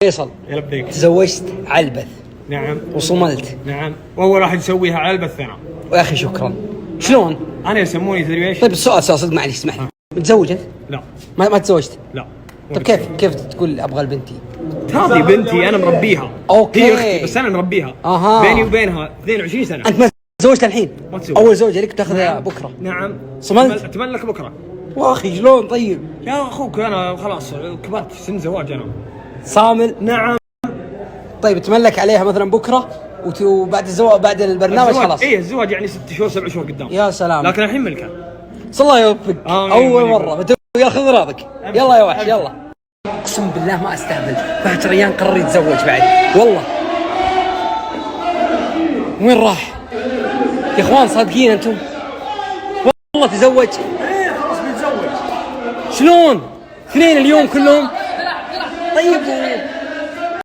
فيصل يا لبيك. تزوجت على البث. نعم. وصملت. نعم. واول واحد يسويها على البث انا. ويا اخي شكرا. شلون؟ انا يسموني تدري ايش؟ طيب السؤال صدق معليش اسمح لي. متزوج انت؟ لا. ما تزوجت؟ لا. طيب كيف تقول ابغى لبنتي؟ هذه بنتي انا مربيها. اوكي. هي اختي بس انا مربيها. بيني وبينها 22 سنه. انت ما تزوجت الحين؟ ما تزوجت. اول زوجه لك تاخذها نعم. بكره. نعم. صملت؟ اتملك بكره. واخي شلون طيب؟ يا اخوك انا خلاص كبرت سن زواج انا. صامل؟ نعم. طيب تملك عليها مثلا بكره وبعد الزواج بعد البرنامج خلاص. ايه الزواج يعني 6 شهور 7 شهور قدام. يا سلام. لكن الحين ملكه. صلى الله يوفقك. اول مره ياخذ راضك. يلا يا وحش يلا. اقسم بالله ما استهبل، فهد ريان قرر يتزوج بعد والله. وين راح يا اخوان؟ صادقين انتم؟ والله تزوج. ايه خلاص بيتزوج. شلون؟ اثنين اليوم كلهم.